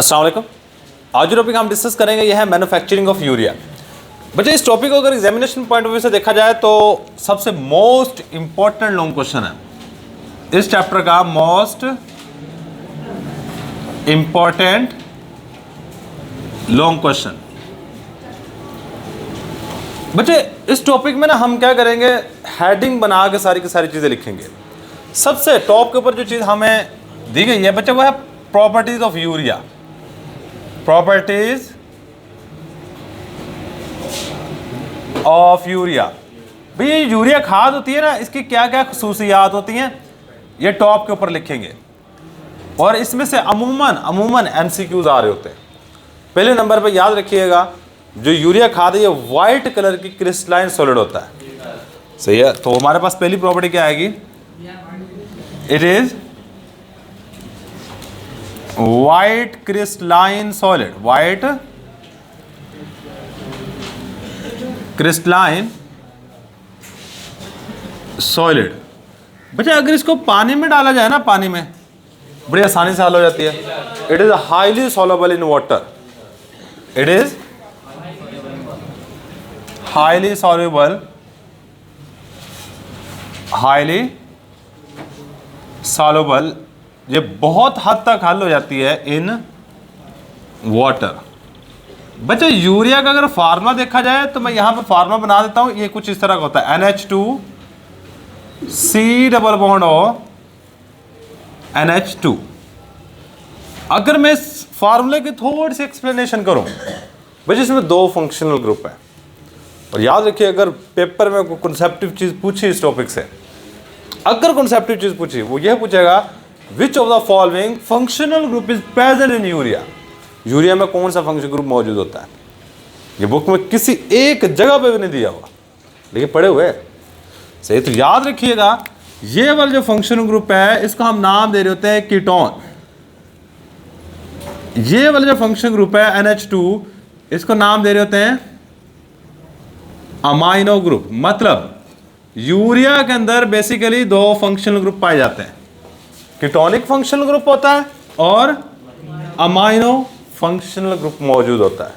अस्सलाम वालेकुम। आज जो टॉपिक हम डिस्कस करेंगे यह है मैन्युफैक्चरिंग ऑफ यूरिया। बच्चे इस टॉपिक को अगर एग्जामिनेशन पॉइंट ऑफ व्यू से देखा जाए तो सबसे मोस्ट इंपॉर्टेंट लॉन्ग क्वेश्चन है इस चैप्टर का। Most important long question. बच्चे इस टॉपिक में ना हम क्या करेंगे, हेडिंग बना के सारी की सारी चीज़ें लिखेंगे। सबसे टॉप के ऊपर जो चीज़ हमें दी गई है बच्चे वो है properties of urea. Properties of urea. भाई ये यूरिया खाद होती है ना, इसकी क्या क्या खसूसियात होती हैं ये टॉप के ऊपर लिखेंगे। और इसमें से अमूमन एमसीक्यूज आ रहे होते हैं। पहले नंबर पे याद रखिएगा, जो यूरिया खाद है ये वाइट कलर की क्रिस्टलाइन सॉलिड होता है। सही है, तो हमारे पास पहली प्रॉपर्टी क्या आएगी, it is white crystalline solid. White crystalline solid. बच्चा अगर इसको पानी में डाला जाए ना, पानी में बड़ी आसानी से हल हो जाती है। It is highly soluble in water. It is highly soluble, highly soluble, ये बहुत हद तक हल हो जाती है इन वाटर। बच्चा यूरिया का अगर फार्मूला देखा जाए तो मैं यहां पर फार्मूला बना देता हूं। ये कुछ इस तरह का होता है, NH2 double bond O NH2। अगर मैं इस फार्मूले की थोड़ी सी एक्सप्लेनेशन करूं, बच्चे इसमें दो फंक्शनल ग्रुप है। और याद रखिए, अगर पेपर में कोई कॉन्सेप्टिव चीज पूछी इस टॉपिक से, अगर कॉन्सेप्टिव चीज पूछी वो यह पूछेगा which of the following functional group is present in urea. Urea में कौन सा फंक्शनल ग्रुप मौजूद होता है। ये बुक में किसी एक जगह पे भी नहीं दिया हुआ, लेकिन पढ़े हुए सही। तो याद रखिएगा, ये वाला जो फंक्शनल ग्रुप है इसको हम नाम दे रहे होते हैं कीटोन। ये वाला जो फंक्शनल ग्रुप है NH2, इसको नाम दे रहे होते हैं अमाइनो ग्रुप। मतलब यूरिया के अंदर बेसिकली दो फंक्शनल ग्रुप पाए जाते हैं, कीटोनिक फंक्शनल ग्रुप होता है और अमाइनो फंक्शनल ग्रुप मौजूद होता है।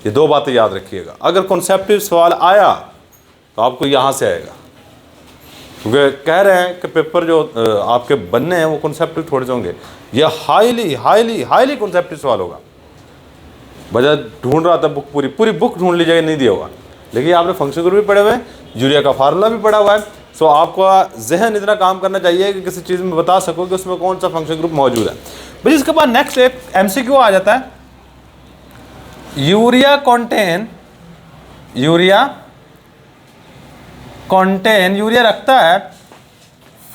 ये दो बातें याद रखिएगा। अगर कॉन्सेप्टिव सवाल आया तो आपको यहां से आएगा, क्योंकि कह रहे हैं कि पेपर जो आपके बनने हैं वो कॉन्सेप्टिव थोड़े से होंगे। ये हाईली हाईली हाईली कॉन्सेप्टिव सवाल होगा। बजाय ढूंढ रहा था बुक, पूरी बुक ढूंढ लीजिएगा, नहीं दिया होगा, लेकिन आपने फंक्शनल ग्रुप भी पढ़े हुए हैं, यूरिया का फार्मूला भी पढ़ा हुआ है। सो आपका जहन इतना काम करना चाहिए कि किसी चीज़ में बता सको कि उसमें कौन सा फंक्शन ग्रुप मौजूद है। भाई इसके बाद नेक्स्ट एक एमसीक्यू आ जाता है, यूरिया रखता है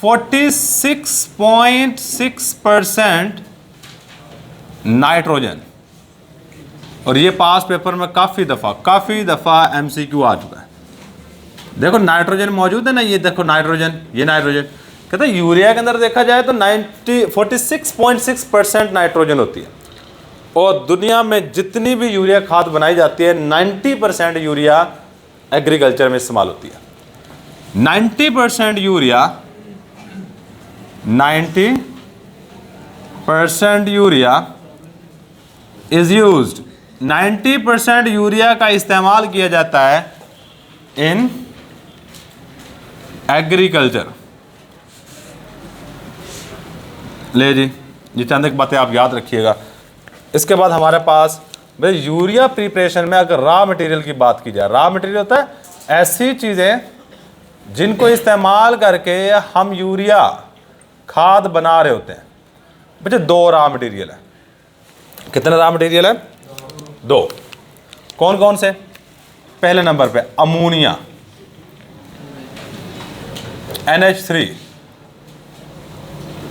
46.6% नाइट्रोजन। और ये पास पेपर में काफ़ी दफ़ा एमसीक्यू आ चुका है। देखो नाइट्रोजन मौजूद है ना, ये देखो नाइट्रोजन, ये नाइट्रोजन कहते हैं यूरिया के अंदर देखा जाए तो 46.6% नाइट्रोजन होती है। और दुनिया में जितनी भी यूरिया खाद बनाई जाती है 90% यूरिया एग्रीकल्चर में इस्तेमाल होती है। 90% यूरिया इज यूज्ड। 90% यूरिया का इस्तेमाल किया जाता है इन एग्रीकल्चर। ले जी, ये चंद एक बातें आप याद रखिएगा। इसके बाद हमारे पास भाई यूरिया प्रिपरेशन में अगर रॉ मटेरियल की बात की जाए, रॉ मटेरियल होता है ऐसी चीज़ें जिनको इस्तेमाल करके हम यूरिया खाद बना रहे होते हैं। बच्चे दो रॉ मटेरियल है। कितने रॉ मटेरियल है? दो। कौन कौन से? पहले नंबर पे अमोनिया NH3।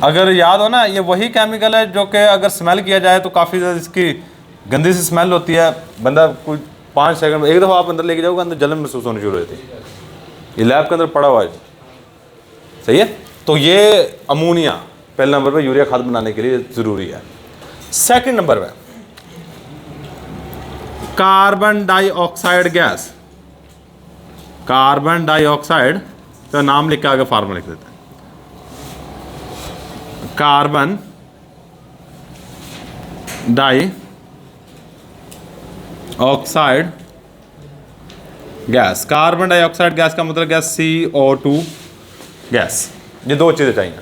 अगर याद हो ना, ये वही केमिकल है जो कि अगर स्मेल किया जाए तो काफ़ी ज़्यादा इसकी गंदी सी स्मेल होती है। बंदा कोई 5 सेकंड में, एक दफ़ा आप अंदर लेके जाओगे अंदर जलन महसूस होनी शुरू हो जाती है। ये लैब के अंदर पड़ा हुआ है, सही है। तो ये अमोनिया पहले नंबर पे यूरिया खाद बनाने के लिए ज़रूरी है। सेकंड नंबर पे carbon dioxide gas. Carbon dioxide तो नाम लिख के आगे फार्मूला लिख देते हैं। Carbon dioxide gas, carbon dioxide gas का मतलब गैस CO2 गैस। ये दो चीज़ें चाहिए।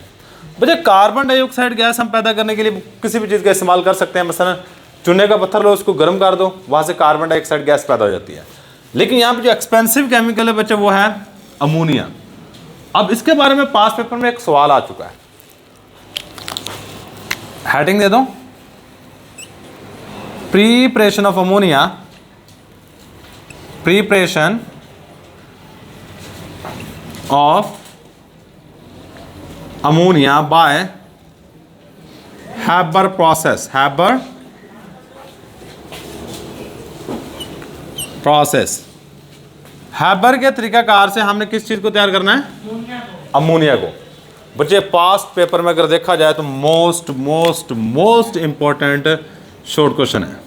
बच्चे कार्बन डाइऑक्साइड गैस हम पैदा करने के लिए किसी भी चीज़ का इस्तेमाल कर सकते हैं। मसलन चूने का पत्थर लो, उसको गर्म कर दो, वहाँ से कार्बन डाइऑक्साइड गैस पैदा हो जाती है। लेकिन यहाँ पे जो एक्सपेंसिव केमिकल है बच्चे वो है अमोनिया। अब इसके बारे में पास पेपर में एक सवाल आ चुका है, हेडिंग दे दो, preparation of ammonia, preparation of ammonia by Haber process, Haber process. Haber के तरीकाकार से हमने किस चीज को तैयार करना है? अमोनिया को। बच्चे पास्ट पेपर में अगर देखा जाए तो most most most important short question है।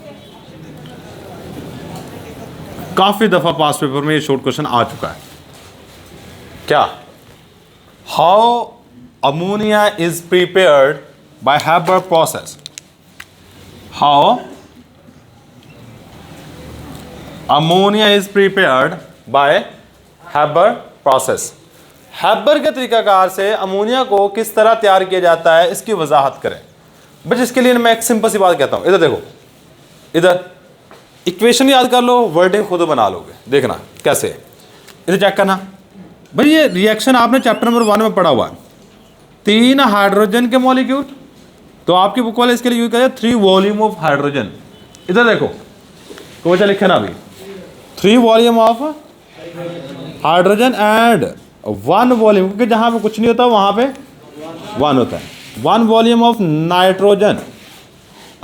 काफी दफा पास्ट पेपर में ये शॉर्ट क्वेश्चन आ चुका है। क्या? How ammonia is prepared by Haber process. How ammonia is prepared by Haber process. Haber के तरीकाकार से अमोनिया को किस तरह तैयार किया जाता है इसकी वजाहत करें। बस इसके लिए मैं एक सिंपल सी बात कहता हूं, इधर देखो, इधर इक्वेशन याद कर लो, वर्डिंग खुद बना लोगे, देखना कैसे। इधर चेक करना भाई, ये रिएक्शन आपने चैप्टर नंबर 1 में पढ़ा हुआ है। 3 हाइड्रोजन के मॉलिक्यूल, तो आपकी बुक वाले इसके लिए यूज करें 3 वॉल्यूम ऑफ हाइड्रोजन। इधर देखो तो बच्चा लिखे ना अभी, 3 volume of hydrogen and 1 volume, क्योंकि जहां पे कुछ नहीं होता वहां पे 1 होता है। 1 volume of nitrogen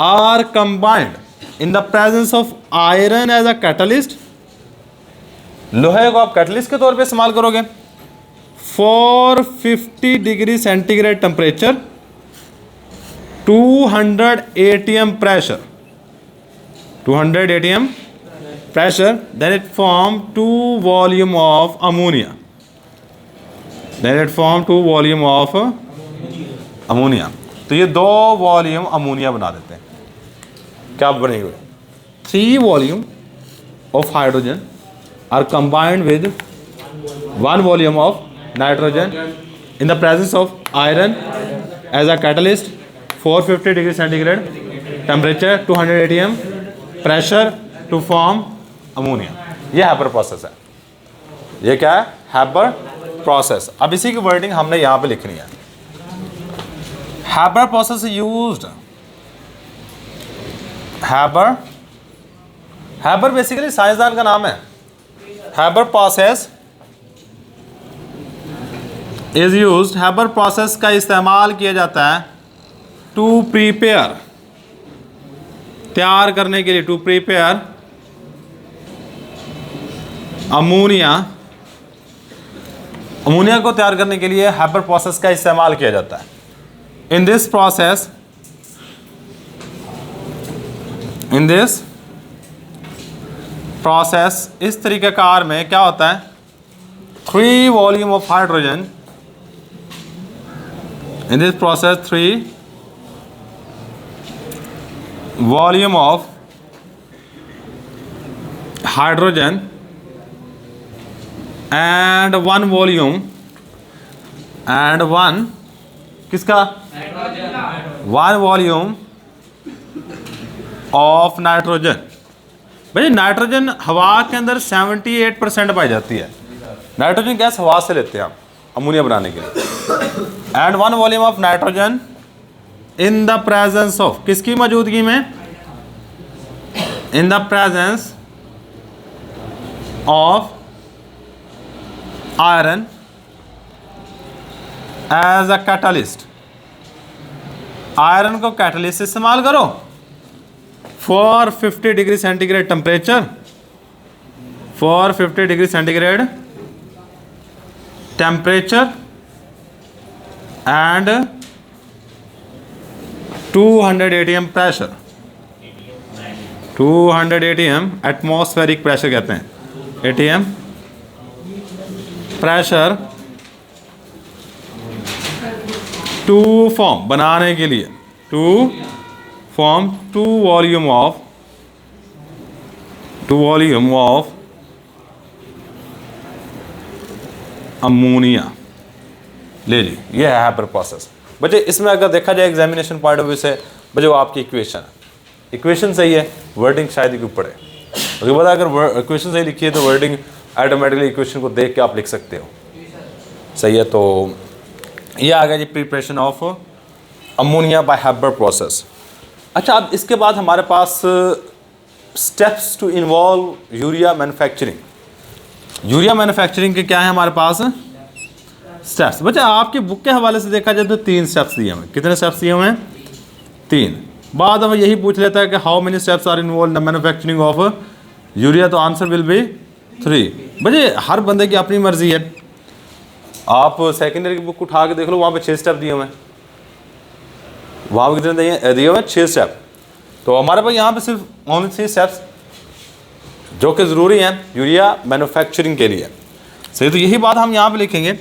are combined in the presence of iron as a catalyst. लोहे को आप कैटलिस्ट के तौर पे इस्तेमाल करोगे। 450 degree centigrade temperature, 200 atm pressure, 200 atm pressure, then it form 2 volume of ammonia, then it form 2 volume of ammonia। तो ये 2 वॉल्यूम अमोनिया बना देते हैं। क्या बनेंगे? 3 volume of hydrogen are combined with 1 volume of nitrogen in the presence of iron as a catalyst, 450 degree centigrade temperature, 200 atm pressure to form ammonia. ये Haber process है। ये क्या है? Haber process. अब इसी की वर्डिंग हमने यहां पे लिखनी है। Haber process used, Haber basically साइंसदान का नाम है। Haber process is used, Haber process का इस्तेमाल किया जाता है टू प्रिपेयर, तैयार करने के लिए, टू प्रिपेयर अमोनिया, अमोनिया को तैयार करने के लिए हैबर प्रोसेस का इस्तेमाल किया जाता है। In this process, in this process, इस तरीक़ेकार में क्या होता है? 3 volume of hydrogen, in this process 3 volume of hydrogen and 1 volume and 1 किसका? 1 वॉल्यूम ऑफ नाइट्रोजन। भाई नाइट्रोजन हवा के अंदर 78% पाई जाती है। नाइट्रोजन गैस हवा से लेते हैं हम अमोनिया बनाने के लिए। And 1 volume of nitrogen in the presence of, किसकी मौजूदगी में? In the presence of iron as a catalyst. Iron को कैटलिस्ट इस्तेमाल करो। 450 degree centigrade temperature, 450 degree centigrade temperature and 200 atm pressure, 200 atm atmospheric pressure कहते हैं, atm प्रेशर टू फॉर्म, बनाने के लिए, to form two volume of ammonia. ले ली, ये है हैपर प्रोसेस। बच्चे इसमें अगर देखा जाए एग्जामिनेशन पॉइंट ऑफ व्यू से, बच्चे वो आपकी इक्वेशन है, इक्वेशन सही है, वर्डिंग शायद ही क्यों पड़े। उसके बाद अगर इक्वेशन सही लिखी है तो वर्डिंग ऑटोमेटिकली इक्वेशन को देख के आप लिख सकते हो। सही है, तो ये आ गया जी preparation of ammonia by Haber process. अच्छा, अब इसके बाद हमारे पास steps to involve urea manufacturing. Urea manufacturing के क्या है हमारे पास स्टेप्स। बच्चा आपकी बुक के हवाले से देखा जाए तो 3 स्टेप्स दिए हुए। कितने स्टेप्स दिए हुए हैं? 3। बाद में यही पूछ लेता है कि how many steps are involve in manufacturing of urea, तो आंसर विल बी 3। बच्चे हर बंदे की अपनी मर्जी है। आप सेकेंडरी की बुक उठा के देख लो, वहाँ पे 6 स्टेप दिए हुए हैं। वहाँ पे कितने दिए हुए हैं? 6 स्टेप। तो हमारे पास यहाँ पे सिर्फ ओनली 3 स्टेप्स जो कि ज़रूरी हैं यूरिया मैन्युफैक्चरिंग के लिए। सही, तो यही बात हम यहाँ पे लिखेंगे,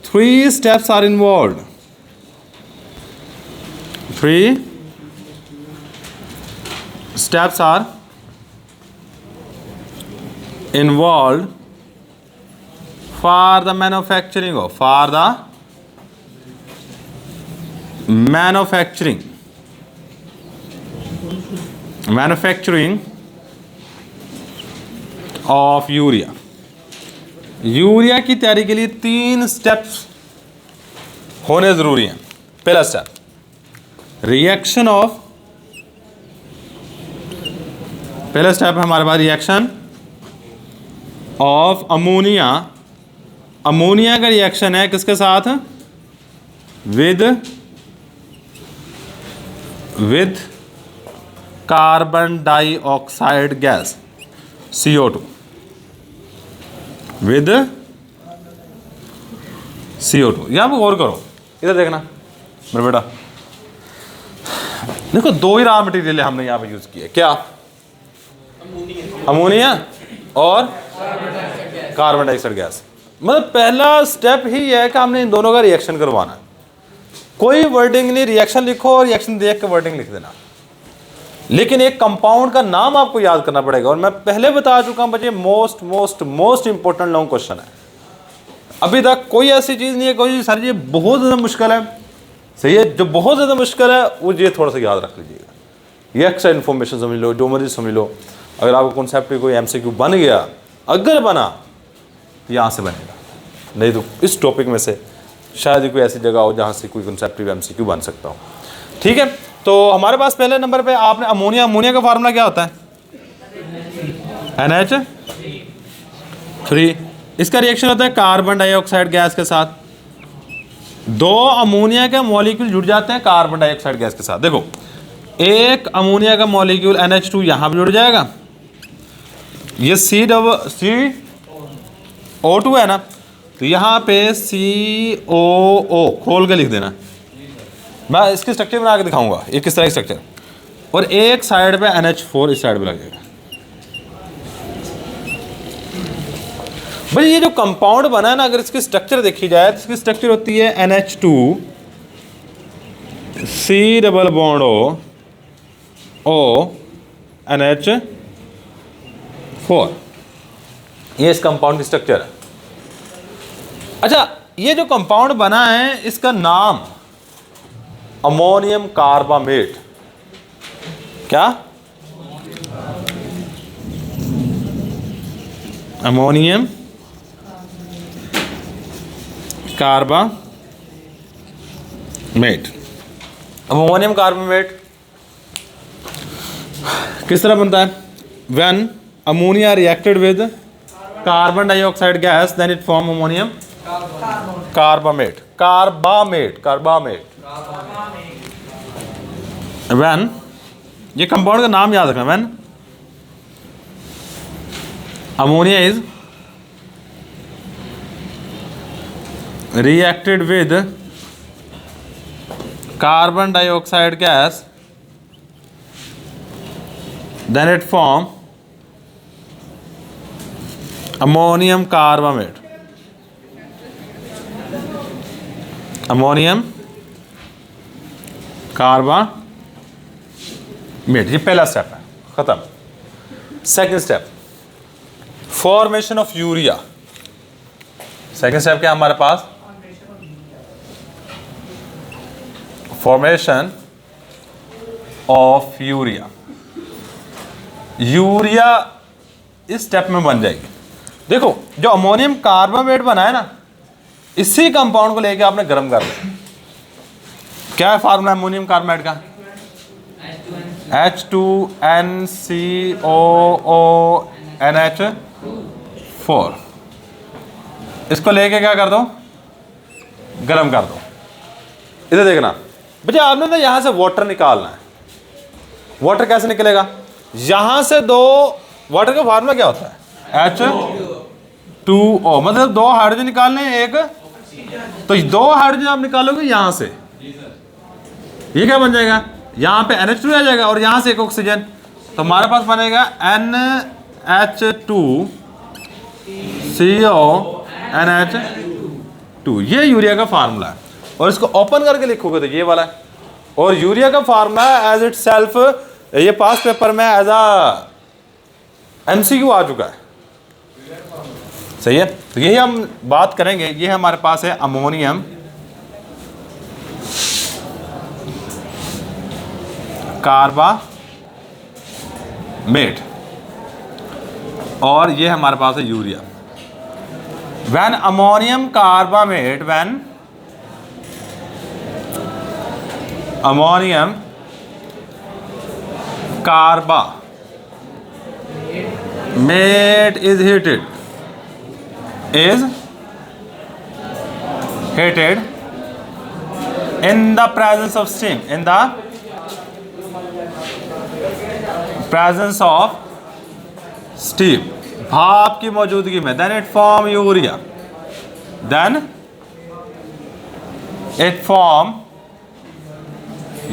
3 steps are involve. 3 steps are involve for the manufacturing of urea. Urea की तैयारी के लिए 3 स्टेप्स होने ज़रूरी हैं। पहला स्टेप, रिएक्शन ऑफ, पहला स्टेप है हमारे पास रिएक्शन ऑफ अमोनिया। अमोनिया का रिएक्शन है किसके साथ? With carbon dioxide gas CO2, with CO2। यहां पर गौर करो, इधर देखना मेरे बेटा, देखो 2 ही रॉ मटेरियल हमने यहां पे यूज किए। क्या? अमोनिया और कार्बन डाइऑक्साइड गैस। मतलब पहला स्टेप ही है कि हमने इन दोनों का रिएक्शन करवाना है। कोई वर्डिंग नहीं, रिएक्शन लिखो और रिएक्शन देख के वर्डिंग लिख देना। लेकिन एक कंपाउंड का नाम आपको याद करना पड़ेगा, और मैं पहले बता चुका हूं बच्चे, most most most important long question है। अभी तक कोई ऐसी चीज़ नहीं है कोई सर ये बहुत ज़्यादा मुश्किल है। सही है, जो बहुत ज़्यादा मुश्किल है वो ये थोड़ा सा याद रख लीजिएगा। ये एक्स्ट्रा इन्फॉर्मेशन समझ लो, जो मर्जी समझ लो। अगर आपको कॉन्सेप्ट कोई MCQ बन गया, अगर बना तो यहाँ से बनेगा, नहीं तो इस टॉपिक में से शायद ही कोई ऐसी जगह हो जहाँ से कोई कॉन्सेप्टिव MCQ बन सकता हो। ठीक है, तो हमारे पास पहले नंबर पे आपने अमोनिया। अमोनिया का फार्मूला क्या होता है? NH3। इसका रिएक्शन होता है कार्बन डाइऑक्साइड गैस के साथ। 2 अमोनिया के मॉलिक्यूल जुड़ जाते हैं कार्बन डाइऑक्साइड गैस के साथ। देखो, एक अमोनिया का मॉलिक्यूल NH2 यहाँ पर जुड़ जाएगा, ये CO2 है ना, तो यहाँ पे COO खोल के लिख देना। मैं इसकी स्ट्रक्चर बना के दिखाऊंगा ये किस तरह की स्ट्रक्चर, और एक साइड पे NH4 इस साइड पे लगेगा। भाई ये जो कंपाउंड बना है ना, अगर इसकी स्ट्रक्चर देखी जाए तो इसकी स्ट्रक्चर होती है NH2 C double bond O NH4। ये इस कंपाउंड की स्ट्रक्चर है। अच्छा, ये जो कंपाउंड बना है इसका नाम अमोनियम कार्बामेट। क्या? Ammonium carbamate. अमोनियम कार्बामेट किस तरह बनता है? When ammonia reacted with carbon dioxide gas then it form ammonium carbamate. Carbamate. When, ये कंपाउंड का नाम याद रखना, when ammonia is reacted with carbon dioxide gas then it form ammonium carbamate। Ammonium carbamate. Mate, ये पहला step है, खत्म। Second step, formation of urea. Second step क्या है हमारे पास? Formation of urea. यूरिया इस स्टेप में बन जाएगी। देखो जो अमोनियम कार्बामेट बना है ना, इसी कंपाउंड को लेके आपने गर्म कर लिया। क्या है फार्मूला अमोनियम कार्बामेट का? H2NCOONH4। इसको लेके क्या कर दो? गर्म कर दो। इधर देखना बच्चे, आपने ना यहां से वाटर निकालना है। वाटर कैसे निकलेगा? यहां से दो, वाटर का फार्मूला क्या होता है? H2O, मतलब दो हाइड्रोजन निकालने हैं, एक तो दो हाइड्रोजन आप निकालोगे यहां से, ये क्या बन जाएगा? यहां पे NH2 आ जाएगा और यहां से एक ऑक्सीजन, तो हमारे पास बनेगा NH2CONH2। ये यूरिया का फार्मूला है। और इसको ओपन करके लिखोगे तो ये वाला है। और यूरिया का फार्मूला एज इट सेल्फ ये पास पेपर में एज अ MCQ आ चुका है। सही है, तो यही हम बात करेंगे। ये हमारे पास है अमोनियम कार्बामेट और ये हमारे पास है urea. When ammonium carbamate, when ammonium carbamate is heated in the presence of steam, in the presence of steam, भाप की मौजूदगी में, then it form urea, then it form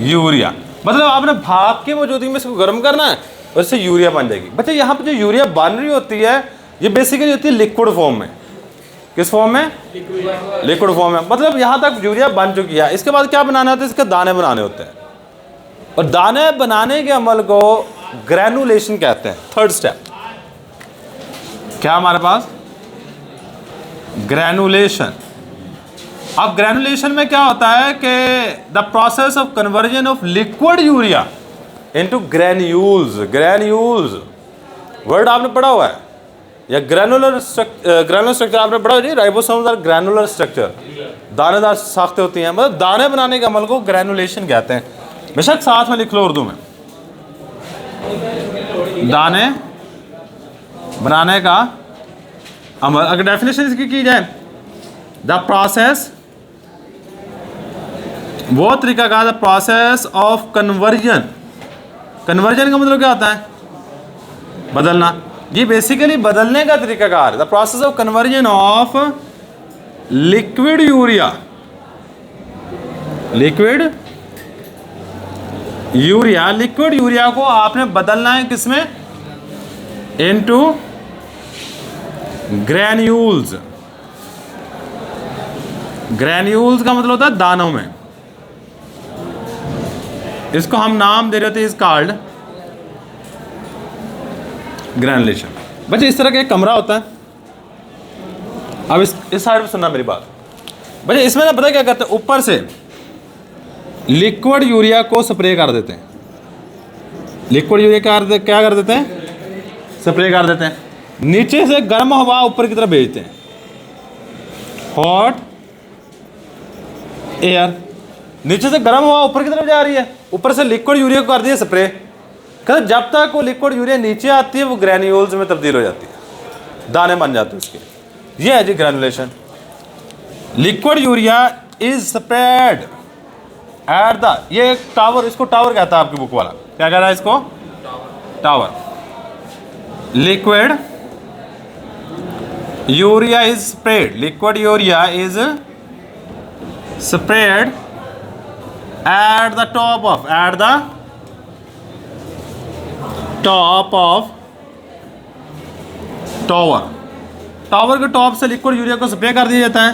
urea. मतलब आपने भाप की मौजूदगी में इसको गर्म करना है और इससे यूरिया बन जाएगी। बच्चे यहाँ पे जो यूरिया बन रही होती है ये बेसिकली होती है लिक्विड फॉर्म में। किस फॉर्म में? लिक्विड फॉर्म में। मतलब यहाँ तक यूरिया बन चुकी है। इसके बाद क्या बनाना होता है? इसके दाने बनाने होते हैं। और दाने बनाने के अमल को ग्रैनुलेशन कहते हैं। थर्ड स्टेप क्या हमारे पास? ग्रैनुलेशन। अब ग्रैनुलेशन में क्या होता है कि the process of conversion of liquid urea into granules. Granules word आपने पढ़ा हुआ है, या ग्रैनुलर स्ट्रक्चर आपने पढ़ा हुआ है। राइबोसोम्स आर ग्रैनुलर स्ट्रक्चर, दानेदार साख्तें होती हैं। मतलब दाने बनाने के अमल को ग्रैनुलेशन कहते हैं। बेशक साथ में लिख लो उर्दू में, दाने बनाने का अमल। अगर डेफिनेशन इसकी की जाए, द प्रोसेस, वो तरीका का, the process of conversion. Conversion का मतलब क्या होता है? बदलना। ये बेसिकली बदलने का तरीका कार है। The process of conversion of liquid urea, liquid urea, liquid urea को आपने बदलना है किसमें? Into granules. ग्रैन्यूल्स का मतलब होता है दानों में। इसको हम नाम दे रहे थे, इज कॉल्ड ग्रैनुलेशन। बच्चे इस तरह का एक कमरा होता है। अब इस साइड में सुनना मेरी बात। बच्चे इसमें ना पता क्या करते हैं? ऊपर से लिक्विड यूरिया को स्प्रे कर देते हैं। लिक्विड यूरिया क्या कर देते हैं? स्प्रे कर देते हैं। नीचे से गर्म हवा ऊपर की तरफ भेजते हैं, हॉट एयर। नीचे से गर्म हवा ऊपर की तरफ जा रही है, ऊपर से लिक्विड यूरिया को कर दिया स्प्रे। कहते जब तक वो लिक्विड यूरिया नीचे आती है वो ग्रैन्यूल्स में तब्दील हो जाती है, दाने बन जाते हैं उसके। ये है जी granulation. Liquid urea is spread at the, ये टावर, इसको टावर कहता है आपकी बुक वाला। क्या कह रहा है इसको? Tower. Liquid urea is spread, liquid urea is spread at the top of tower। Tower के टॉप से लिक्विड यूरिया को स्प्रे कर दिया जाता है।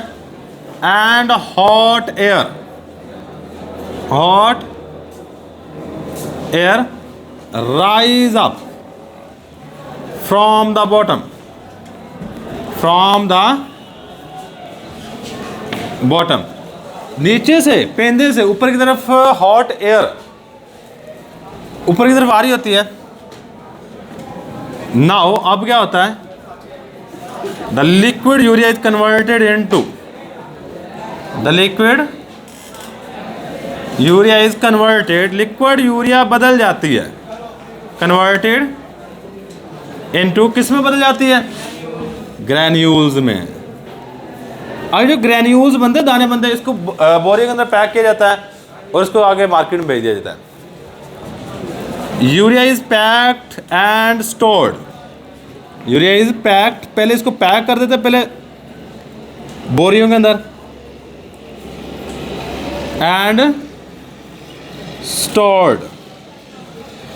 And hot air rise up from the bottom, नीचे से पेंदे से ऊपर की तरफ हॉट एयर ऊपर की तरफ आ रही होती है। नाउ अब क्या होता है, the liquid urea is converted into, the liquid urea is converted, liquid urea बदल जाती है, कन्वर्टेड इनटू, किस में बदल जाती है, ग्रैन्यूल्स में। अब जो ग्रैन्यूल्स बनते हैं, दाने बनते हैं, इसको बोरे के अंदर पैक किया जाता है और इसको आगे मार्केट में भेज दिया जाता है। Urea is packed and stored, urea is packed, पहले इसको पैक कर देते हैं पहले बोरियों के अंदर, एंड स्टोर्ड,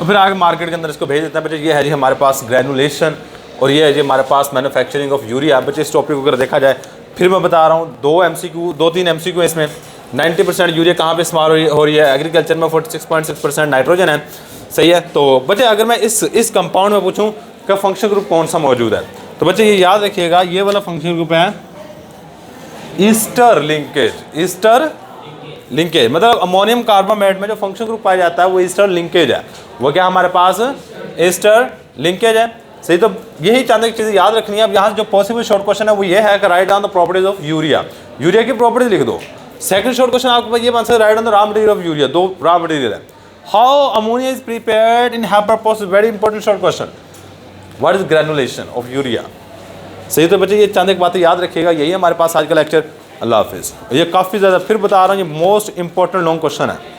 और फिर आगे मार्केट के अंदर इसको भेज देते हैं। बच्चे ये है जी हमारे पास ग्रैनुलेशन और ये है जी हमारे पास मैन्युफैक्चरिंग ऑफ यूरिया। बच्चे इस टॉपिक को अगर देखा जाए, फिर मैं बता रहा हूँ 2-3 MCQ है इसमें। 90% यूरिया कहाँ पे इस्तेमाल हो रही है, एग्रीकल्चर में 46.6% नाइट्रोजन है, सही है। तो बच्चे अगर मैं इस कंपाउंड में पूछूं कि फंक्शन ग्रुप कौन सा मौजूद है, तो बच्चे ये याद रखिएगा, ये वाला फंक्शन ग्रुप है ईस्टर लिंकेज। ईस्टर लिंकेज मतलब अमोनियम कार्बामेट में जो फंक्शन ग्रुप पाया जाता है वो ईस्टर लिंकेज है। वो क्या हमारे पास ईस्टर लिंकेज है, सही। तो यही चांदी की चीज़ें याद रखनी है। अब यहाँ जो पॉसिबल शॉर्ट क्वेश्चन है वो ये है कि right down the properties of urea, urea की प्रॉपर्टीज लिख दो। सेकंड शॉर्ट क्वेश्चन आपको ये बन सकता है write down the raw material of urea, 2 raw material है। How ammonia is prepared in Haber process, very important short question. What is granulation of urea, सही। तो बच्चे ये चांदी की बातें याद रखिएगा। यही हमारे पास आज का लेक्चर। अल्लाह हाफिज़। ये काफ़ी ज़्यादा फिर बता रहा हूँ, ये मोस्ट इंपॉर्टेंट लॉन्ग क्वेश्चन है।